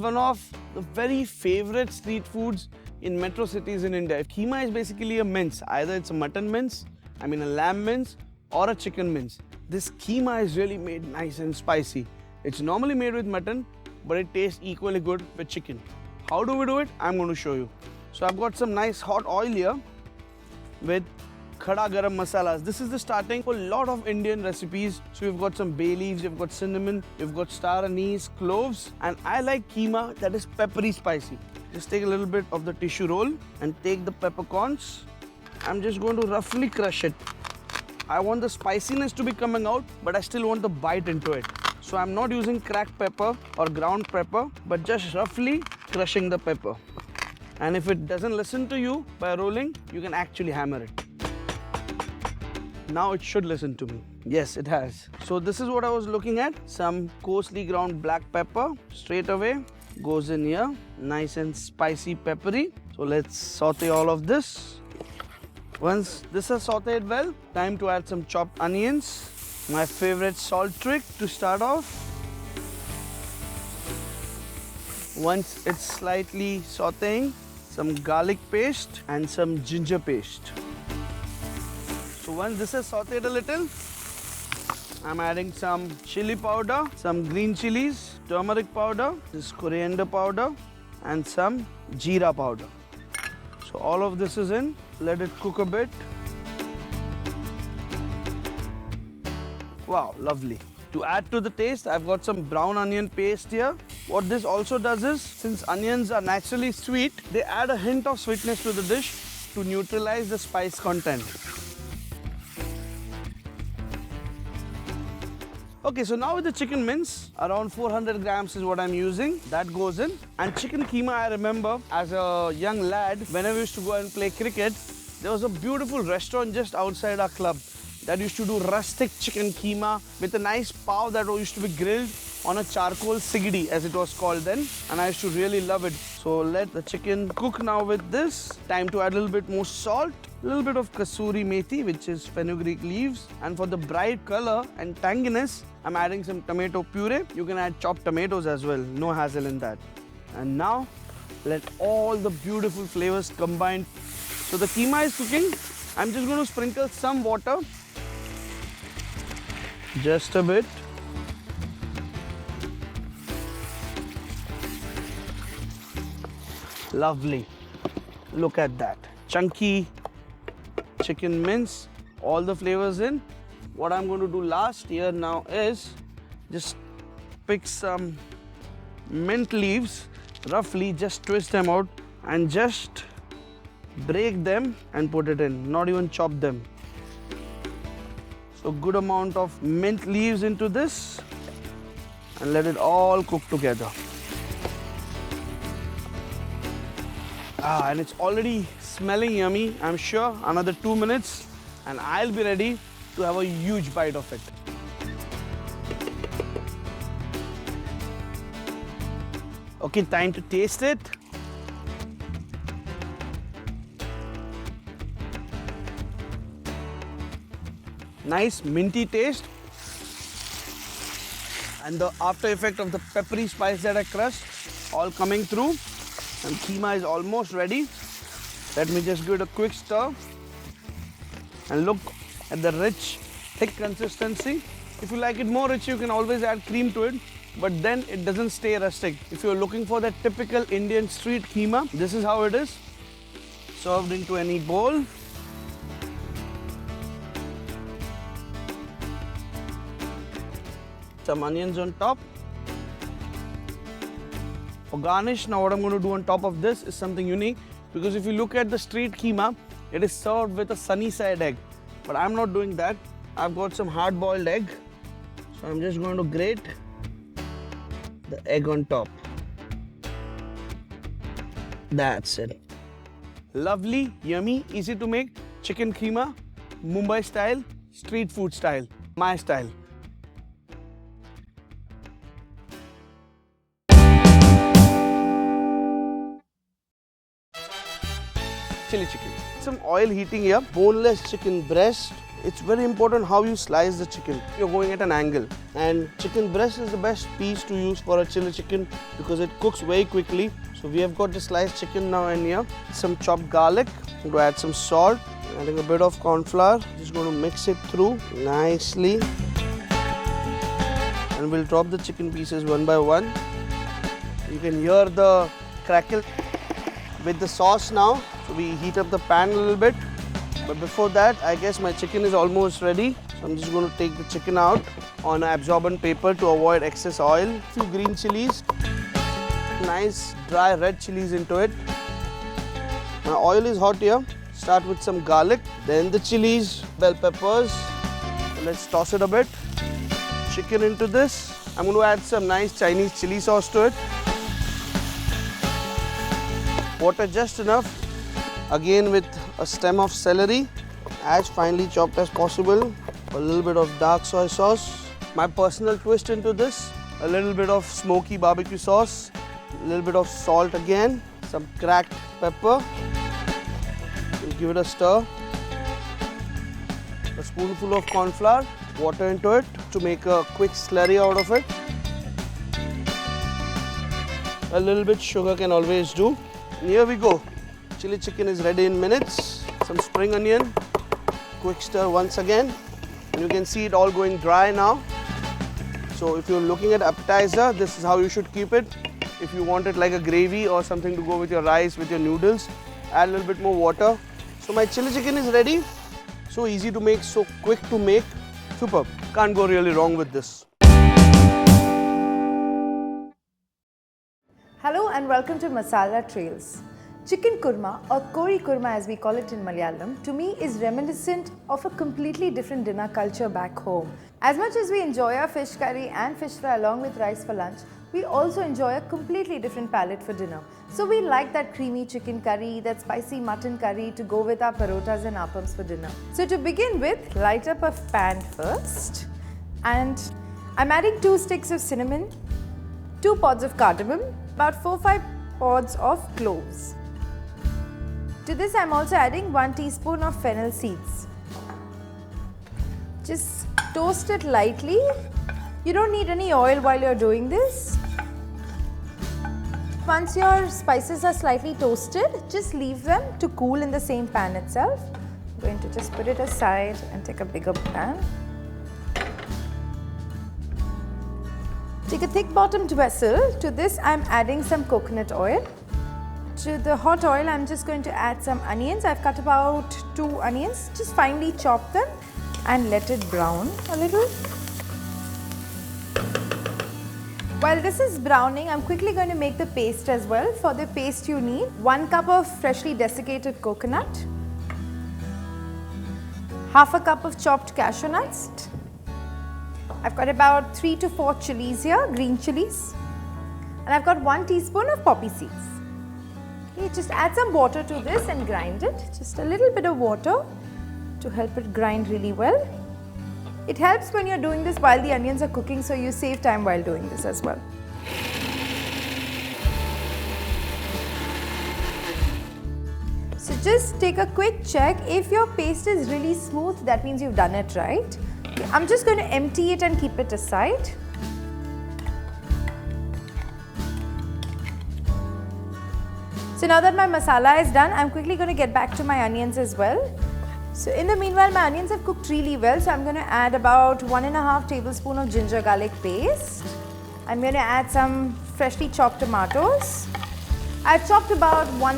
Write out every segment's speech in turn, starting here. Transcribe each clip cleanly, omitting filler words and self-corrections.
one of the very favorite street foods in metro cities in India. Kheema is basically a mince. Either it's a mutton mince, a lamb mince, or a chicken mince. This Kheema is really made nice and spicy. It's normally made with mutton, but it tastes equally good with chicken. How do we do it? I'm going to show you. So I've got some nice hot oil here with khada garam masalas. This is the starting for a lot of Indian recipes. So we've got some bay leaves, we've got cinnamon, we've got star anise, cloves, and I like keema that is peppery spicy. Just take a little bit of the tissue roll and take the peppercorns. I'm just going to roughly crush it. I want the spiciness to be coming out, but I still want the bite into it. So I'm not using cracked pepper or ground pepper, but just roughly crushing the pepper. And if it doesn't listen to you by rolling, you can actually hammer it. Now it should listen to me. Yes, it has. So this is what I was looking at. Some coarsely ground black pepper straight away goes in here. Nice and spicy peppery. So let's saute all of this. Once this is sauteed well, time to add some chopped onions. My favorite salt trick to start off. Once it's slightly sauteing, some garlic paste and some ginger paste. So once this is sauteed a little, I'm adding some chili powder, some green chilies, turmeric powder, this coriander powder, and some jeera powder. So all of this is in. Let it cook a bit. Wow, lovely. To add to the taste, I've got some brown onion paste here. What this also does is, since onions are naturally sweet, they add a hint of sweetness to the dish to neutralize the spice content. Okay, so now with the chicken mince, around 400 grams is what I'm using. That goes in. And chicken keema, I remember as a young lad, whenever we used to go and play cricket, there was a beautiful restaurant just outside our club that used to do rustic chicken keema with a nice pav that used to be grilled on a charcoal sigidi, as it was called then. And I used to really love it. So let the chicken cook now with this. Time to add a little bit more salt, a little bit of kasuri methi, which is fenugreek leaves. And for the bright color and tanginess, I'm adding some tomato puree. You can add chopped tomatoes as well, no hassle in that. And now, let all the beautiful flavors combine. So the keema is cooking. I'm just going to sprinkle some water. Just a bit. Lovely. Look at that. Chunky chicken mince, all the flavors in. What I'm going to do last here now is just pick some mint leaves, roughly just twist them out and just break them and put it in, not even chop them. So good amount of mint leaves into this and let it all cook together. And it's already smelling yummy. I'm sure another 2 minutes and I'll be ready to have a huge bite of it. Okay, time to taste it. Nice minty taste. And the after effect of the peppery spice that I crushed all coming through. And keema is almost ready. Let me just give it a quick stir. And look at the rich, thick consistency. If you like it more rich, you can always add cream to it. But then it doesn't stay rustic. If you're looking for that typical Indian street keema, this is how it is. Served into any bowl. Some onions on top. For garnish, now what I'm going to do on top of this is something unique, because if you look at the street keema, it is served with a sunny side egg. But I'm not doing that. I've got some hard-boiled egg. So I'm just going to grate the egg on top. That's it. Lovely, yummy, easy to make chicken keema, Mumbai style, street food style, my style. Chilli chicken. Some oil heating here, boneless chicken breast, It's very important how you slice the chicken. You're going at an angle, and chicken breast is the best piece to use for a chili chicken because it cooks very quickly. So we have got the sliced chicken now in here. Some chopped garlic. I'm going to add some salt. Adding a bit of corn flour. Just going to mix it through nicely. And we'll drop the chicken pieces one by one. You can hear the crackle with the sauce now. So we heat up the pan a little bit. But before that, I guess my chicken is almost ready. So I'm just going to take the chicken out on absorbent paper to avoid excess oil. Few green chilies. Nice dry red chilies into it. My oil is hot here. Start with some garlic, then the chilies, bell peppers. Let's toss it a bit. Chicken into this. I'm going to add some nice Chinese chili sauce to it. Water just enough. Again with a stem of celery, as finely chopped as possible. A little bit of dark soy sauce. My personal twist into this, a little bit of smoky barbecue sauce. A little bit of salt again. Some cracked pepper. We'll give it a stir. A spoonful of corn flour, water into it to make a quick slurry out of it. A little bit sugar can always do. And here we go. Chili chicken is ready in minutes. Some spring onion. Quick stir once again. And you can see it all going dry now. So if you're looking at appetizer, this is how you should keep it. If you want it like a gravy or something to go with your rice, with your noodles, add a little bit more water. So my chili chicken is ready. So easy to make, so quick to make. Superb. Can't go really wrong with this. Hello and welcome to Masala Trails. Chicken kurma, or kori kurma as we call it in Malayalam, to me is reminiscent of a completely different dinner culture back home. As much as we enjoy our fish curry and fish fry along with rice for lunch, we also enjoy a completely different palate for dinner. So we like that creamy chicken curry, that spicy mutton curry to go with our parotas and appams for dinner. So to begin with, light up a pan first, and I'm adding 2 sticks of cinnamon, 2 pods of cardamom, about 4-5 pods of cloves. To this I'm also adding 1 teaspoon of fennel seeds. Just toast it lightly. You don't need any oil while you're doing this. Once your spices are slightly toasted, just leave them to cool in the same pan itself. I'm going to just put it aside and take a bigger pan. Take a thick bottomed vessel. To this I'm adding some coconut oil. To the hot oil I'm just going to add some onions. I've cut about 2 onions. Just finely chop them and let it brown a little. While this is browning, I'm quickly going to make the paste as well. For the paste you need 1 cup of freshly desiccated coconut, half a cup of chopped cashew nuts. I've got about 3 to 4 chilies here, green chilies, and I've got 1 teaspoon of poppy seeds. Okay, just add some water to this and grind it. Just a little bit of water to help it grind really well. It helps when you're doing this while the onions are cooking, so you save time while doing this as well. So just take a quick check. If your paste is really smooth, that means you've done it right. Okay, I'm just going to empty it and keep it aside. So now that my masala is done, I'm quickly going to get back to my onions as well. So in the meanwhile, my onions have cooked really well, so I'm going to add about 1.5 tablespoons of ginger garlic paste. I'm going to add some freshly chopped tomatoes. I've chopped about 1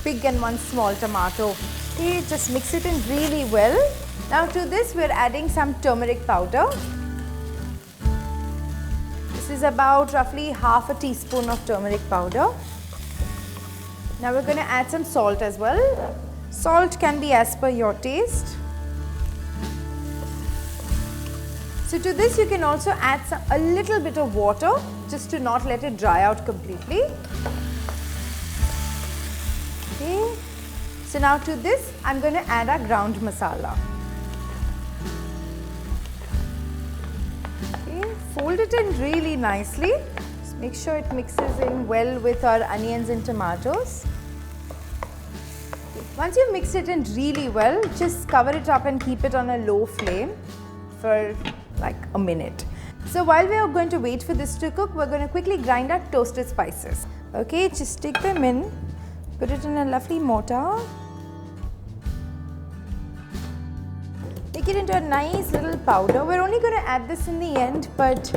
big and 1 small tomato. Okay, just mix it in really well. Now to this we're adding some turmeric powder. This is about roughly half a teaspoon of turmeric powder. Now we're going to add some salt as well. Salt can be as per your taste. So to this you can also add a little bit of water just to not let it dry out completely. Okay. So now to this I'm going to add our ground masala. Okay. Fold it in really nicely. Just make sure it mixes in well with our onions and tomatoes. Once you mix it in really well, just cover it up and keep it on a low flame for like a minute. So while we are going to wait for this to cook, we're going to quickly grind our toasted spices. Okay, just take them in, put it in a lovely mortar. Make it into a nice little powder. We're only going to add this in the end, but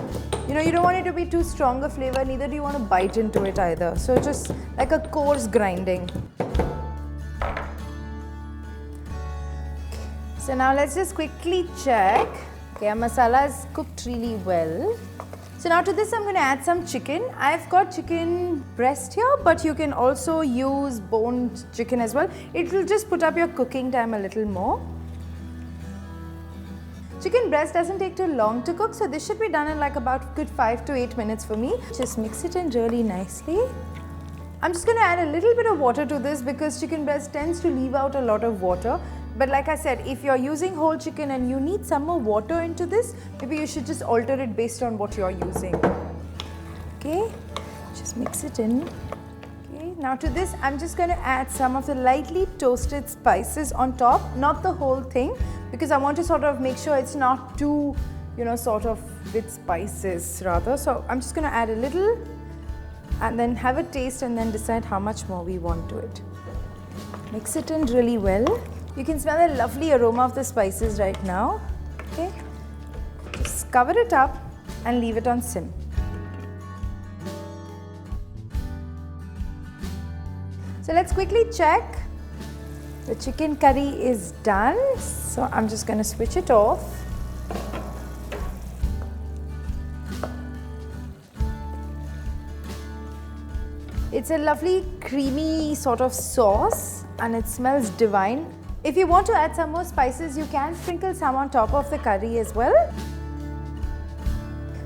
you know, you don't want it to be too strong a flavor, neither do you want to bite into it either. So just like a coarse grinding. So now let's just quickly check. Okay, our masala is cooked really well. So now to this I'm going to add some chicken. I've got chicken breast here, but you can also use boned chicken as well. It will just put up your cooking time a little more. Chicken breast doesn't take too long to cook, so this should be done in like about good 5 to 8 minutes for me. Just mix it in really nicely. I'm just going to add a little bit of water to this because chicken breast tends to leave out a lot of water. But like I said, if you're using whole chicken and you need some more water into this, maybe you should just alter it based on what you're using. Okay, just mix it in. Okay, now to this, I'm just going to add some of the lightly toasted spices on top, not the whole thing, because I want to sort of make sure it's not too, you know, sort of with spices rather. So I'm just going to add a little and then have a taste and then decide how much more we want to it. Mix it in really well. You can smell the lovely aroma of the spices right now. Okay, just cover it up and leave it on sim. So let's quickly check. The chicken curry is done. So I'm just going to switch it off. It's a lovely creamy sort of sauce and it smells divine. If you want to add some more spices, you can sprinkle some on top of the curry as well.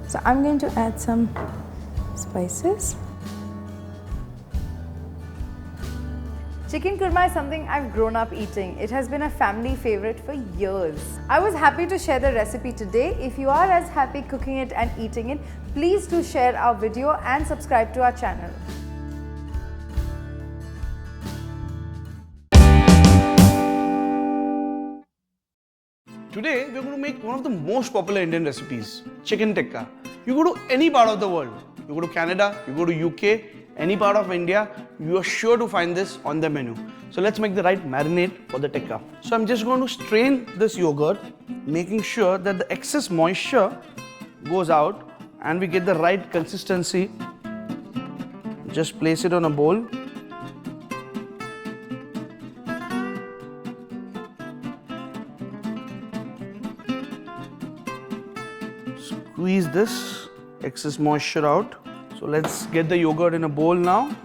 So I'm going to add some spices. Chicken kurma is something I've grown up eating. It has been a family favorite for years. I was happy to share the recipe today. If you are as happy cooking it and eating it, please do share our video and subscribe to our channel. Today, we're going to make one of the most popular Indian recipes, chicken tikka. You go to any part of the world, you go to Canada, you go to UK, any part of India, you are sure to find this on the menu. So let's make the right marinade for the tikka. So I'm just going to strain this yogurt, making sure that the excess moisture goes out and we get the right consistency. Just place it on a bowl. Squeeze this excess moisture out. So let's get the yogurt in a bowl now.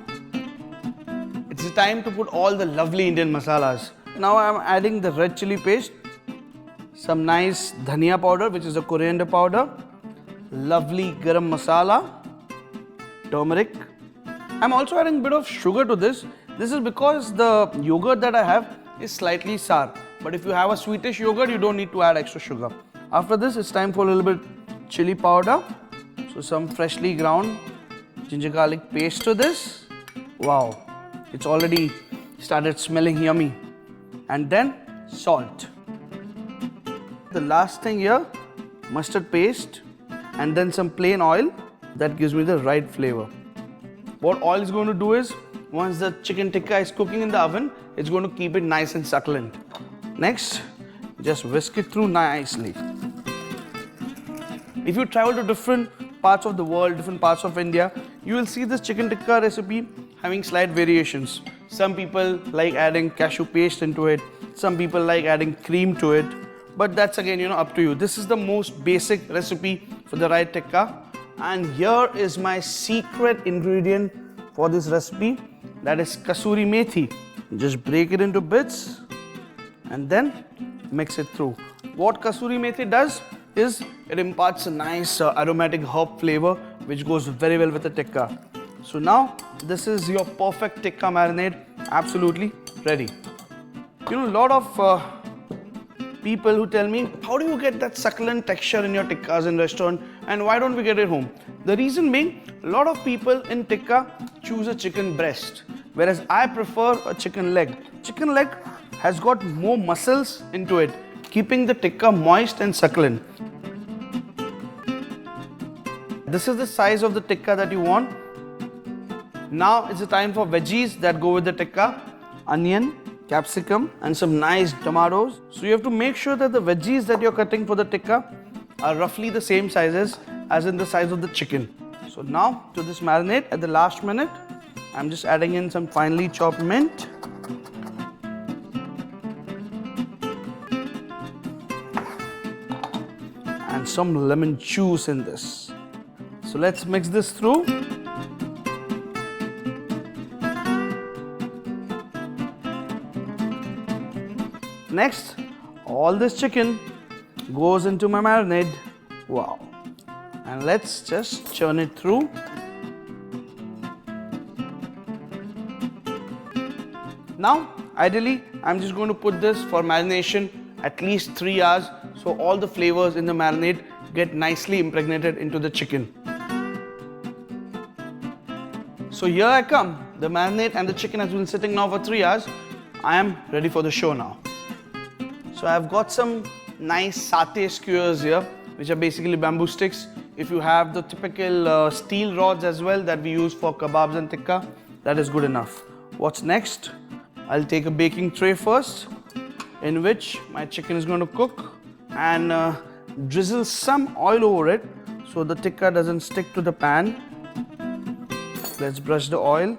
It's the time to put all the lovely Indian masalas. Now I'm adding the red chili paste, some nice dhania powder, which is a coriander powder, lovely garam masala, turmeric. I'm also adding a bit of sugar to this. This is because the yogurt that I have is slightly sour. But if you have a sweetish yogurt, you don't need to add extra sugar. After this, it's time for a little bit chili powder. So some freshly ground ginger garlic paste to this. Wow, it's already started smelling yummy. And then salt. The last thing here, mustard paste and then some plain oil. That gives me the right flavor. What oil is going to do is, once the chicken tikka is cooking in the oven, it's going to keep it nice and succulent. Next, just whisk it through nicely. If you travel to different parts of the world, different parts of India, you will see this chicken tikka recipe having slight variations. Some people like adding cashew paste into it. Some people like adding cream to it. But that's again, up to you. This is the most basic recipe for the right tikka. And here is my secret ingredient for this recipe. That is kasuri methi. Just break it into bits and then mix it through. What kasuri methi does is it imparts a nice aromatic herb flavor which goes very well with the tikka. So now this is your perfect tikka marinade, absolutely ready. A lot of people who tell me, how do you get that succulent texture in your tikkas in restaurant and why don't we get it home? The reason being, a lot of people in tikka choose a chicken breast. whereas I prefer a chicken leg. Chicken leg has got more muscles into it, keeping the tikka moist and succulent. This is the size of the tikka that you want. Now it's the time for veggies that go with the tikka. Onion, capsicum and some nice tomatoes. So you have to make sure that the veggies that you're cutting for the tikka are roughly the same sizes as in the size of the chicken. So now to this marinade at the last minute, I'm just adding in some finely chopped mint. And some lemon juice in this. So let's mix this through. Next, all this chicken goes into my marinade. Wow. And let's just churn it through. Now, ideally, I'm just going to put this for marination at least 3 hours so all the flavors in the marinade get nicely impregnated into the chicken. So here I come. The marinade and the chicken has been sitting now for 3 hours. I am ready for the show now. So I've got some nice satay skewers here, which are basically bamboo sticks. If you have the typical steel rods as well that we use for kebabs and tikka, that is good enough. What's next? I'll take a baking tray first, in which my chicken is going to cook, and drizzle some oil over it so the tikka doesn't stick to the pan. Let's brush the oil.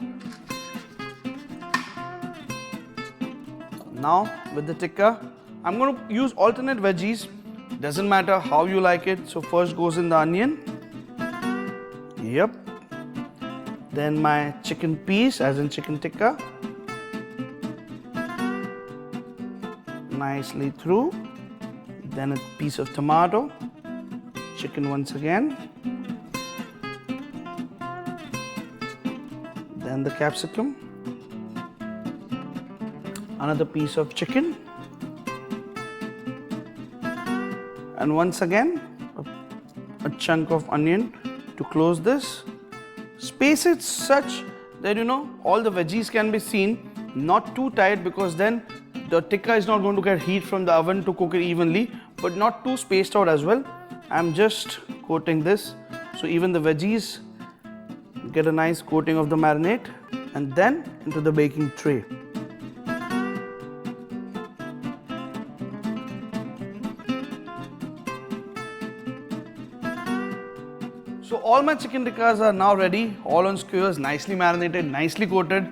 Now with the tikka, I'm going to use alternate veggies. Doesn't matter how you like it. So first goes in the onion. Yep. Then my chicken piece, as in chicken tikka. Nicely through. Then a piece of tomato. Chicken once again. Then the capsicum. Another piece of chicken. And once again, a chunk of onion to close this. Space it such that all the veggies can be seen, not too tight because then the tikka is not going to get heat from the oven to cook it evenly, but not too spaced out as well. I'm just coating this so even the veggies get a nice coating of the marinade, and then into the baking tray. So all my chicken tikkas are now ready, all on skewers, nicely marinated, nicely coated.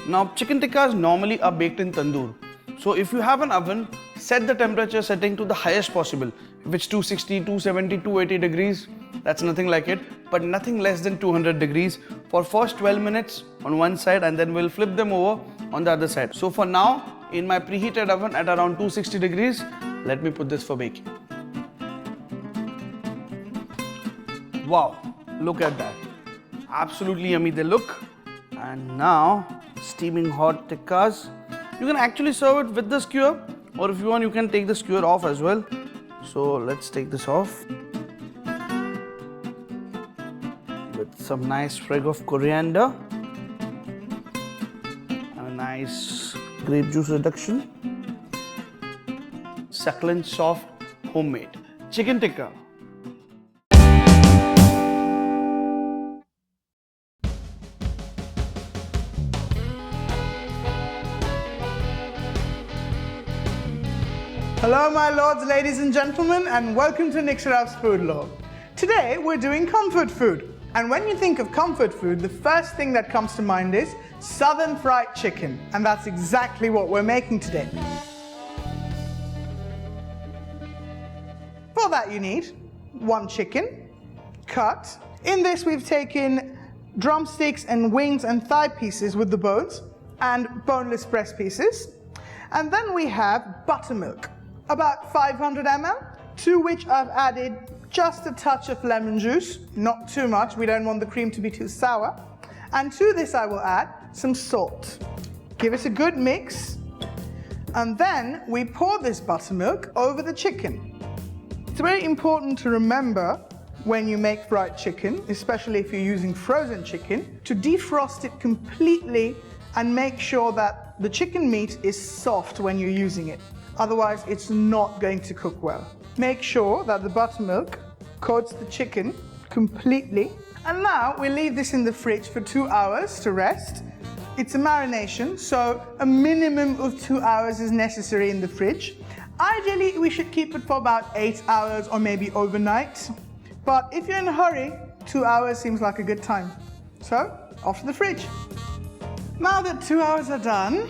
Now chicken tikkas normally are baked in tandoor. So if you have an oven, set the temperature setting to the highest possible. If it's 260, 270, 280 degrees, that's nothing like it, but nothing less than 200 degrees for first 12 minutes on one side, and then we'll flip them over on the other side. So for now, in my preheated oven at around 260 degrees, let me put this for baking. Wow, look at that. Absolutely yummy they look. And now, steaming hot tikkas. You can actually serve it with the skewer, or if you want, you can take the skewer off as well. So let's take this off. With some nice sprig of coriander. And a nice grape juice reduction. Succulent, soft, homemade chicken tikka. Hello my lords, ladies and gentlemen, and welcome to Nick Saraf's Food Log. Today we're doing comfort food, and when you think of comfort food, the first thing that comes to mind is southern fried chicken, and that's exactly what we're making today. For that you need 1 chicken, cut. In this we've taken drumsticks and wings and thigh pieces with the bones, and boneless breast pieces. And then we have buttermilk, about 500 ml, to which I've added just a touch of lemon juice, not too much, we don't want the cream to be too sour. And to this I will add some salt. Give it a good mix, and then we pour this buttermilk over the chicken. It's very important to remember when you make fried chicken, especially if you're using frozen chicken, to defrost it completely and make sure that the chicken meat is soft when you're using it. Otherwise, it's not going to cook well. Make sure that the buttermilk coats the chicken completely. And now we leave this in the fridge for 2 hours to rest. It's a marination, so a minimum of 2 hours is necessary in the fridge. Ideally, we should keep it for about 8 hours or maybe overnight. But if you're in a hurry, 2 hours seems like a good time. So, off to the fridge. Now that 2 hours are done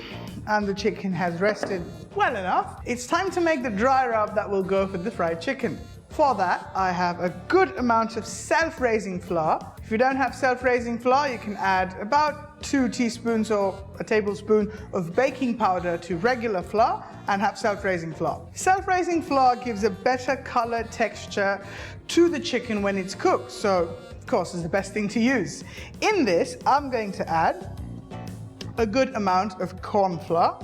and the chicken has rested well enough, it's time to make the dry rub that will go with the fried chicken. For that, I have a good amount of self-raising flour. If you don't have self-raising flour, you can add about 2 teaspoons or a tablespoon of baking powder to regular flour and have self-raising flour. Self-raising flour gives a better color texture to the chicken when it's cooked, so of course it's the best thing to use. In this, I'm going to add a good amount of corn flour.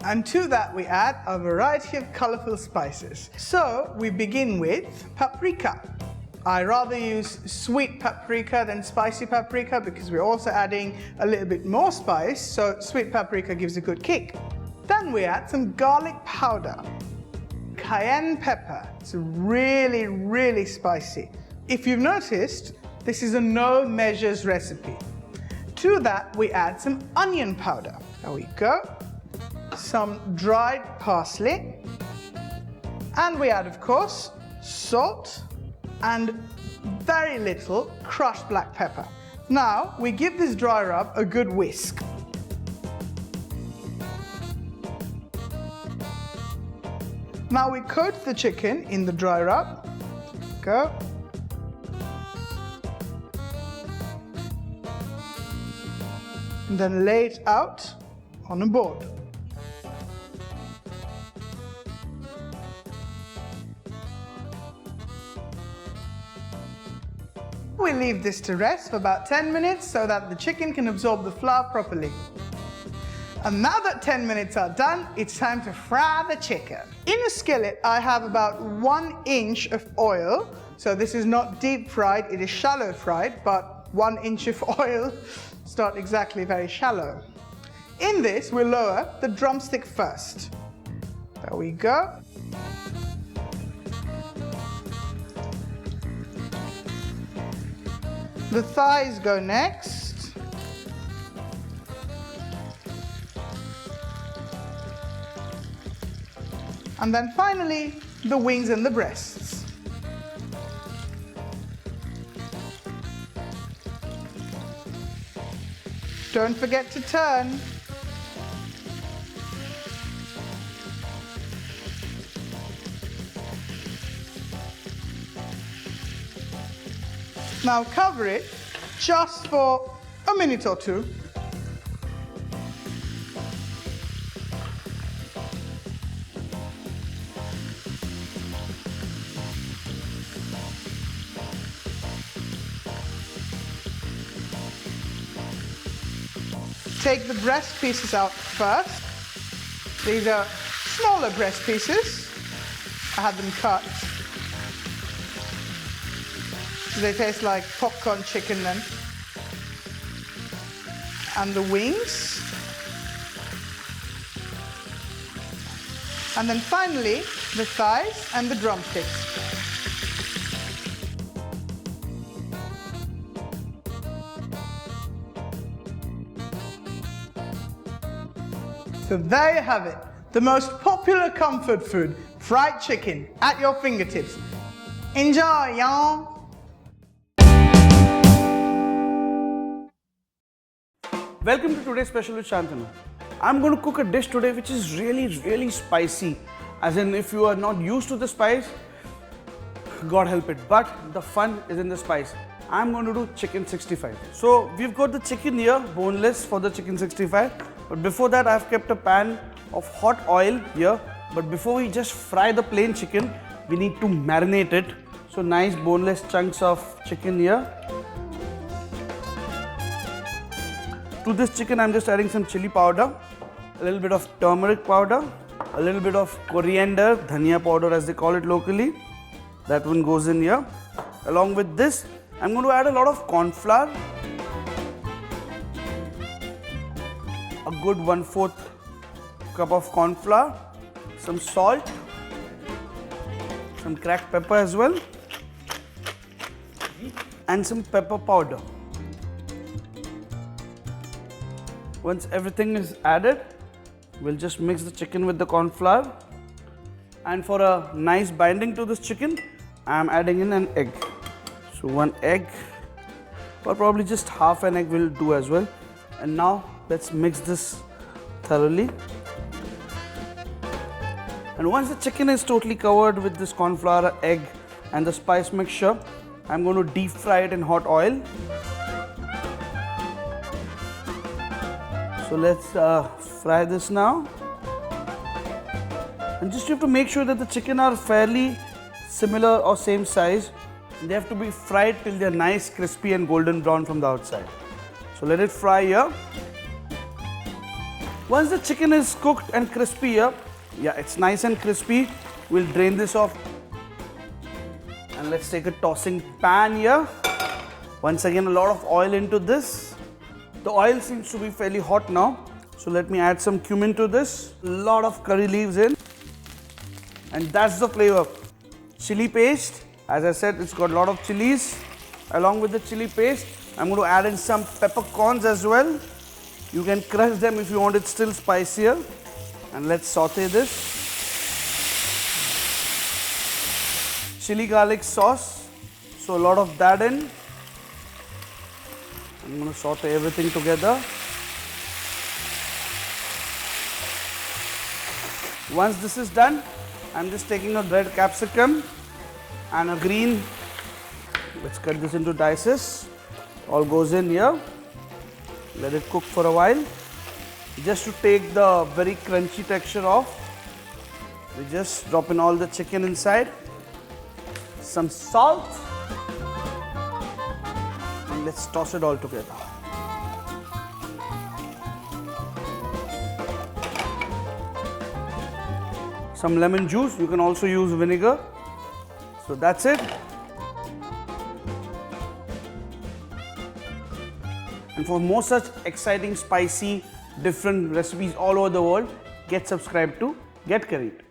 And to that we add a variety of colorful spices. So we begin with paprika. I rather use sweet paprika than spicy paprika because we're also adding a little bit more spice, so sweet paprika gives a good kick. Then we add some garlic powder, cayenne pepper. It's really, really spicy. If you've noticed, this is a no measures recipe. To that we add some onion powder. There we go. Some dried parsley, and we add, of course, salt and very little crushed black pepper. Now we give this dry rub a good whisk. Now we coat the chicken in the dry rub. Go. And then lay it out on a board. We leave this to rest for about 10 minutes so that the chicken can absorb the flour properly. And now that 10 minutes are done, it's time to fry the chicken. In a skillet, I have about 1 inch of oil. So this is not deep fried, it is shallow fried, but 1 inch of oil is not exactly very shallow. In this, we lower the drumstick first. There we go. The thighs go next. And then finally, the wings and the breasts. Don't forget to turn. Now cover it just for a minute or two. Take the breast pieces out first. These are smaller breast pieces. I had them cut. They taste like popcorn chicken then. And the wings. And then finally, the thighs and the drumsticks. So there you have it, the most popular comfort food, fried chicken, at your fingertips. Enjoy, y'all! Welcome to today's special with Shantanu. I'm going to cook a dish today which is really spicy. As in, if you are not used to the spice, God help it. But the fun is in the spice. I'm going to do chicken 65. So we've got the chicken here, boneless for the chicken 65. But before that, I've kept a pan of hot oil here. But before we just fry the plain chicken, we need to marinate it. So nice boneless chunks of chicken here. To this chicken, I'm just adding some chili powder, a little bit of turmeric powder, a little bit of coriander, dhania powder as they call it locally. That one goes in here. Along with this, I'm going to add a lot of corn flour. a good 1/4 cup of corn flour, some salt, some cracked pepper as well, and some pepper powder. Once everything is added, we'll just mix the chicken with the corn flour. And for a nice binding to this chicken, I'm adding in an egg. So 1 egg, or probably just half an egg will do as well. And now let's mix this thoroughly. And once the chicken is totally covered with this corn flour, egg and the spice mixture, I'm going to deep fry it in hot oil. So let's fry this now. And just you have to make sure that the chicken are fairly similar or same size. They have to be fried till they're nice, crispy and golden brown from the outside. So let it fry here. Once the chicken is cooked and crispy here, yeah, it's nice and crispy, we'll drain this off. And let's take a tossing pan here. Once again, a lot of oil into this. The oil seems to be fairly hot now. So let me add some cumin to this. A lot of curry leaves in. And that's the flavor. Chili paste. As I said, it's got a lot of chilies. Along with the chili paste, I'm going to add in some peppercorns as well. You can crush them if you want it still spicier. And let's saute this. Chili garlic sauce. So a lot of that in. I'm going to saute everything together. Once this is done, I'm just taking a red capsicum and a green. Let's cut this into dices. All goes in here. Let it cook for a while. Just to take the very crunchy texture off, we just drop in all the chicken inside. Some salt. And let's toss it all together. Some lemon juice, you can also use vinegar. So that's it. And for more such exciting, spicy, different recipes all over the world, get subscribed to Get Curried.